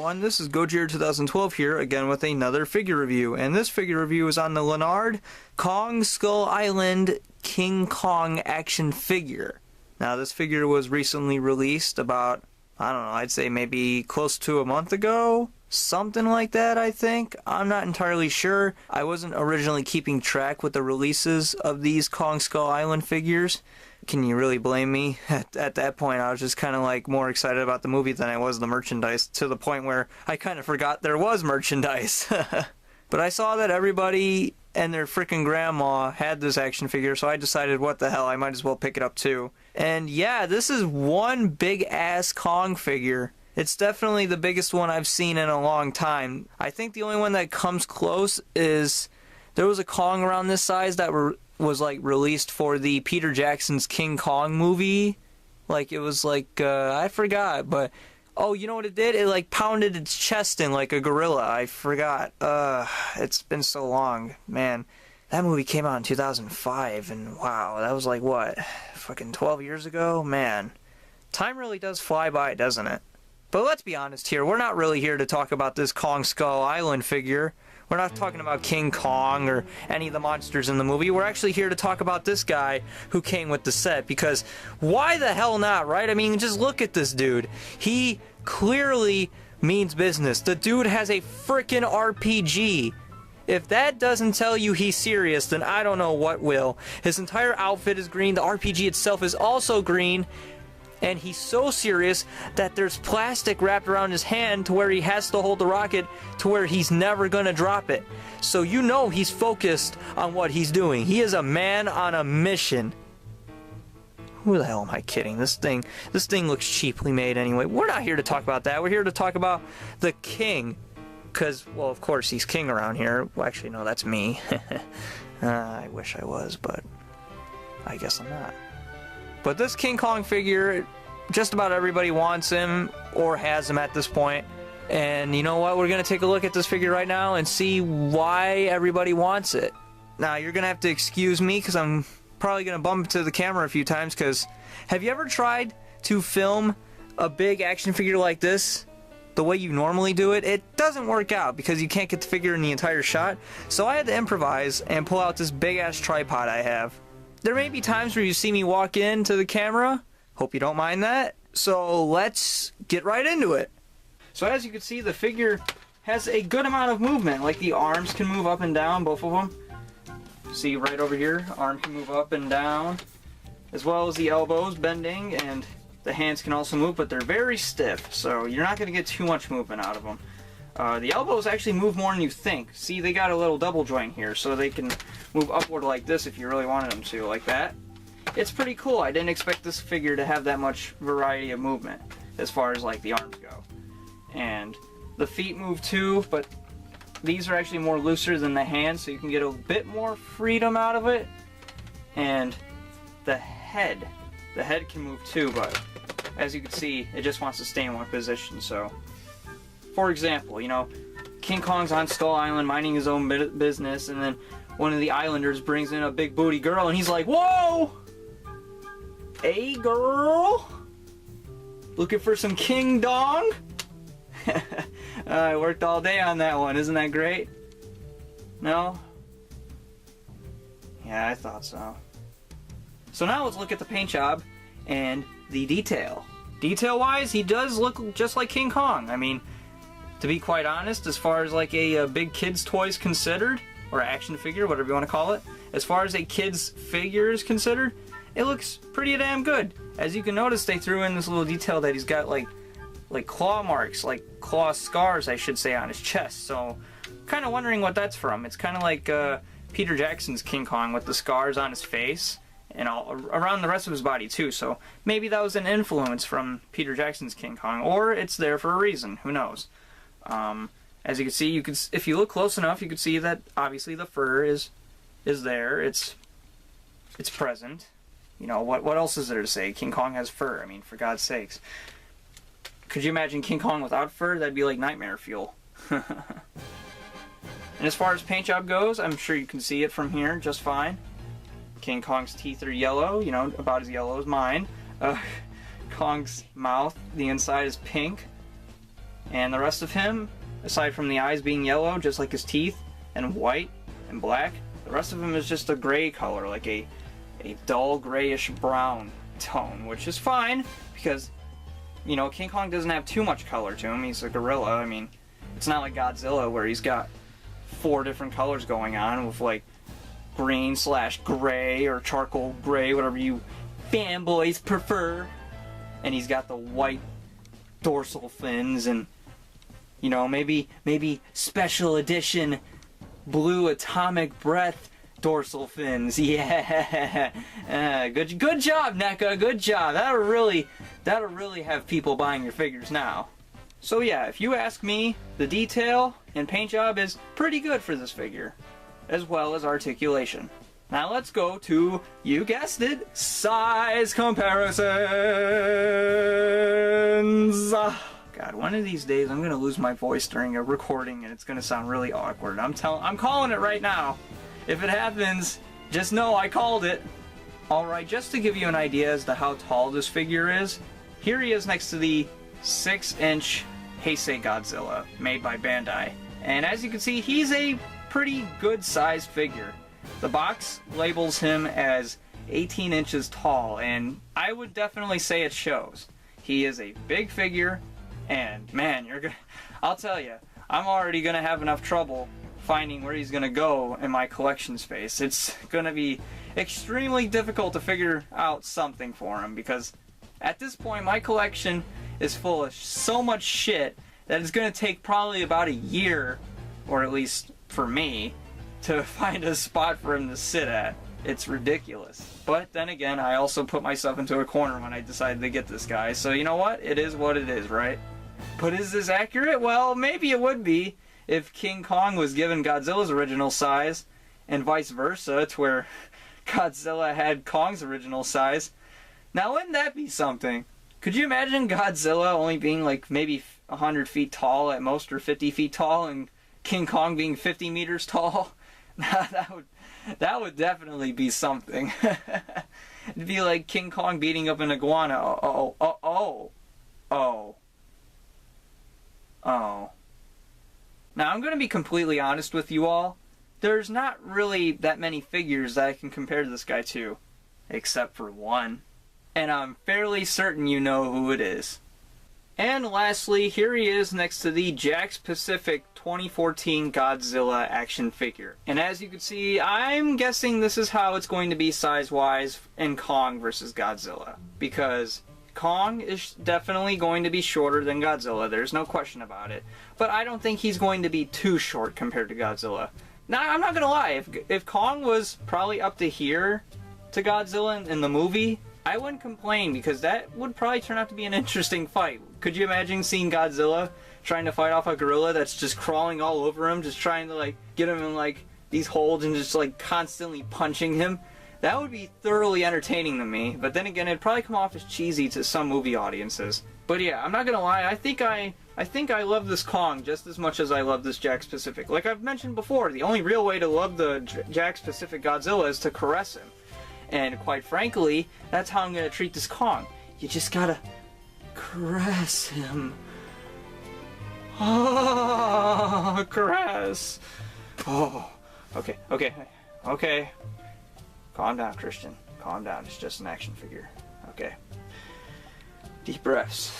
everyone, this is Gojira 2012 here, again with another figure review, and this figure review is on the Landard Kong Skull Island King Kong action figure. Now this figure was recently released about, I don't know, I'd say maybe close to a month ago? Something like that, I think. I'm not entirely sure. I wasn't originally keeping track with the releases of these Kong Skull Island figures. Can you really blame me? At that point, I was just kind of like more excited about the movie than I was the merchandise, to the point where I kind of forgot there was merchandise. But I saw that everybody and their freaking grandma had this action figure, so I decided, what the hell, I might as well pick it up too. And yeah, this is one big ass Kong figure. It's definitely the biggest one I've seen in a long time. I think the only one that comes close is, there was a Kong around this size that was like released for the Peter Jackson's King Kong movie. Like it was like, I forgot, but oh, you know what it did? It like pounded its chest in like a gorilla. I forgot. It's been so long, man. That movie came out in 2005, and wow, that was like what, fucking 12 years ago? Man, time really does fly by, doesn't it? But let's be honest here, we're not really here to talk about this Kong Skull Island figure. We're not talking about King Kong or any of the monsters in the movie. We're actually here to talk about this guy who came with the set, because why the hell not, right? I mean, just look at this dude. He clearly means business. The dude has a frickin' RPG. If that doesn't tell you he's serious, then I don't know what will. His entire outfit is green. The RPG itself is also green. And he's so serious that there's plastic wrapped around his hand to where he has to hold the rocket to where he's never gonna drop it. So you know he's focused on what he's doing. He is a man on a mission. Who the hell am I kidding? This thing looks cheaply made anyway. We're not here to talk about that. We're here to talk about the king. Because, well, of course he's king around here. Well, actually, no, that's me. I wish I was, but I guess I'm not. But this King Kong figure, just about everybody wants him or has him at this point. And you know what? We're going to take a look at this figure right now and see why everybody wants it. Now, you're going to have to excuse me because I'm probably going to bump into the camera a few times, because have you ever tried to film a big action figure like this the way you normally do it? It doesn't work out because you can't get the figure in the entire shot. So I had to improvise and pull out this big ass tripod I have. There may be times where you see me walk into the camera. Hope you don't mind that. So let's get right into it. So as you can see, the figure has a good amount of movement. Like the arms can move up and down, both of them. See right over here, arm can move up and down, as well as the elbows bending, and the hands can also move, but they're very stiff, so you're not going to get too much movement out of them. The elbows actually move more than you think. See, they got a little double joint here, so they can move upward like this if you really wanted them to, like that. It's pretty cool. I didn't expect this figure to have that much variety of movement as far as like the arms go. And the feet move too, but these are actually more looser than the hands, so you can get a bit more freedom out of it. And the head can move too, but as you can see, it just wants to stay in one position. So for example, you know, King Kong's on Skull Island minding his own business, and then one of the islanders brings in a big booty girl, and he's like, whoa! Hey girl! Looking for some King Dong? I worked all day on that one, isn't that great? No? Yeah, I thought so. So now let's look at the paint job and the detail. Detail-wise, he does look just like King Kong. I mean, to be quite honest, as far as like a big kid's toys considered, or action figure, whatever you want to call it, as far as a kid's figure is considered, it looks pretty damn good. As you can notice, they threw in this little detail that he's got like claw marks, like claw scars, I should say, on his chest. So, kind of wondering what that's from. It's kind of like Peter Jackson's King Kong with the scars on his face and all around the rest of his body too. So maybe that was an influence from Peter Jackson's King Kong, or it's there for a reason. Who knows? As you can see, if you look close enough, you can see that obviously the fur is there. It's present. You know, what else is there to say? King Kong has fur. I mean, for God's sakes. Could you imagine King Kong without fur? That'd be like nightmare fuel. And as far as paint job goes, I'm sure you can see it from here just fine. King Kong's teeth are yellow, you know, about as yellow as mine. Kong's mouth, the inside is pink. And the rest of him, aside from the eyes being yellow, just like his teeth, and white and black, the rest of him is just a gray color, like a dull grayish brown tone, which is fine, because, you know, King Kong doesn't have too much color to him. He's a gorilla. I mean, it's not like Godzilla where he's got 4 different colors going on with, like, green/gray or charcoal gray, whatever you fanboys prefer. And he's got the white dorsal fins and, you know, maybe special edition blue atomic breath dorsal fins. Yeah. Good job, NECA. Good job. That'll really have people buying your figures now. So yeah, if you ask me, the detail and paint job is pretty good for this figure, as well as articulation. Now let's go to, you guessed it, size comparisons. God, one of these days I'm gonna lose my voice during a recording and it's gonna sound really awkward. I'm calling it right now. If it happens, just know I called it. Alright, just to give you an idea as to how tall this figure is, here he is next to the 6-inch Heisei Godzilla, made by Bandai. And as you can see, he's a pretty good sized figure. The box labels him as 18 inches tall, and I would definitely say it shows. He is a big figure, and man, I'll tell you, I'm already gonna have enough trouble finding where he's gonna go in my collection space. It's gonna be extremely difficult to figure out something for him, because at this point my collection is full of so much shit that it's gonna take probably about a year, or at least for me, to find a spot for him to sit at. It's ridiculous. But then again, I also put myself into a corner when I decided to get this guy, so you know what? It is what it is, right? But is this accurate? Well, maybe it would be if King Kong was given Godzilla's original size, and vice versa, to where Godzilla had Kong's original size. Now, wouldn't that be something? Could you imagine Godzilla only being like maybe 100 feet tall at most, or 50 feet tall, and King Kong being 50 meters tall? That would definitely be something. It'd be like King Kong beating up an iguana. Oh. Now, I'm going to be completely honest with you all. There's not really that many figures that I can compare to this guy to, except for one. And I'm fairly certain you know who it is. And lastly, here he is next to the Jakks Pacific 2014 Godzilla action figure. And as you can see, I'm guessing this is how it's going to be size-wise in Kong versus Godzilla. Because Kong is definitely going to be shorter than Godzilla, there's no question about it. But I don't think he's going to be too short compared to Godzilla. Now, I'm not gonna lie, if Kong was probably up to here to Godzilla in the movie, I wouldn't complain, because that would probably turn out to be an interesting fight. Could you imagine seeing Godzilla trying to fight off a gorilla that's just crawling all over him, just trying to like get him in like these holds and just like constantly punching him? That would be thoroughly entertaining to me, but then again, it'd probably come off as cheesy to some movie audiences. But yeah, I'm not gonna lie, I think I love this Kong just as much as I love this Jakks Pacific. Like I've mentioned before, the only real way to love the Jakks Pacific Godzilla is to caress him. And quite frankly, that's how I'm gonna treat this Kong. You just gotta caress him. Oh, caress. Oh, okay. Calm down, Christian. Calm down. It's just an action figure. Okay. Deep breaths.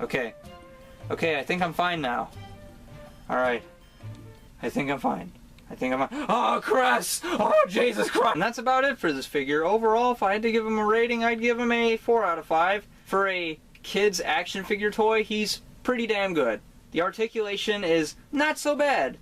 Okay, I think I'm fine now. Alright. I think I'm fine. Oh, Cress! Oh, Jesus Christ! And that's about it for this figure. Overall, if I had to give him a rating, I'd give him a 4 out of 5. For a kid's action figure toy, he's pretty damn good. The articulation is not so bad.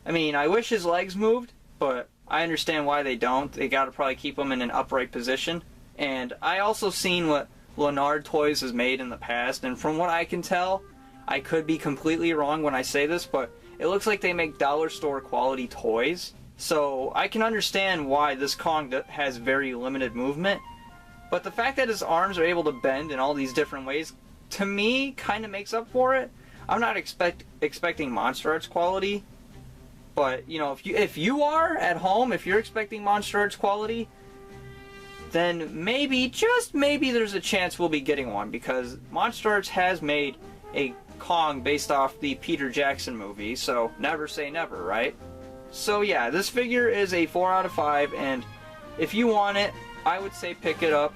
I mean, I wish his legs moved, but I understand why they don't. They gotta probably keep him in an upright position. And I also seen what Landard Toys has made in the past, and from what I can tell, I could be completely wrong when I say this, but it looks like they make dollar store quality toys. So I can understand why this Kong has very limited movement, but the fact that his arms are able to bend in all these different ways, to me, kind of makes up for it. I'm not expecting Monster Arts quality, but you know, if you are at home, if you're expecting Monster Arts quality, then maybe, just maybe, there's a chance we'll be getting one, because Monsterverse has made a Kong based off the Peter Jackson movie, so never say never, right? So yeah, this figure is a 4 out of 5, and if you want it, I would say pick it up.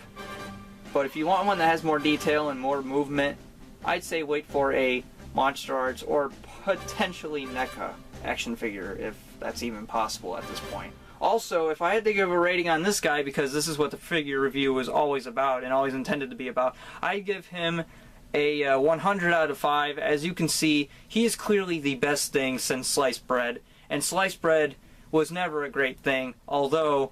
But if you want one that has more detail and more movement, I'd say wait for a Monster Arts or potentially NECA action figure, if that's even possible at this point. Also, if I had to give a rating on this guy, because this is what the figure review was always about and always intended to be about, I'd give him a 100 out of 5. As you can see, he is clearly the best thing since sliced bread. And sliced bread was never a great thing, although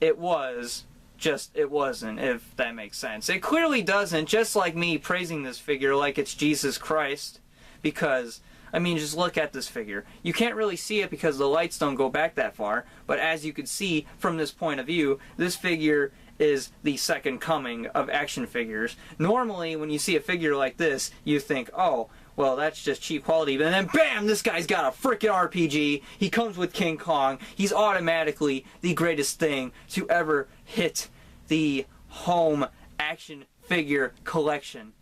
it was, just it wasn't, if that makes sense. It clearly doesn't, just like me praising this figure like it's Jesus Christ, because, I mean, just look at this figure. You can't really see it because the lights don't go back that far, but as you can see from this point of view, this figure is the second coming of action figures. Normally, when you see a figure like this, you think, oh, well, that's just cheap quality. But then, bam, this guy's got a freaking RPG. He comes with King Kong. He's automatically the greatest thing to ever hit the home action figure collection.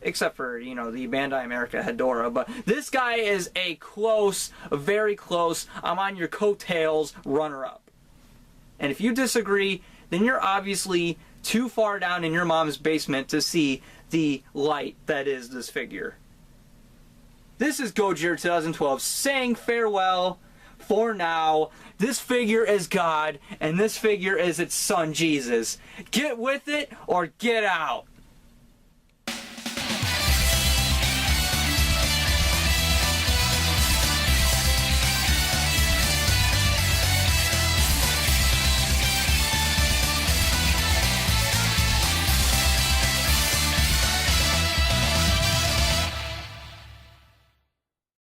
Except for, you know, the Bandai America Hedorah. But this guy is a close, very close, I'm on your coattails runner-up. And if you disagree, then you're obviously too far down in your mom's basement to see the light that is this figure. This is Gojira 2012 saying farewell for now. This figure is God, and this figure is its son Jesus. Get with it or get out.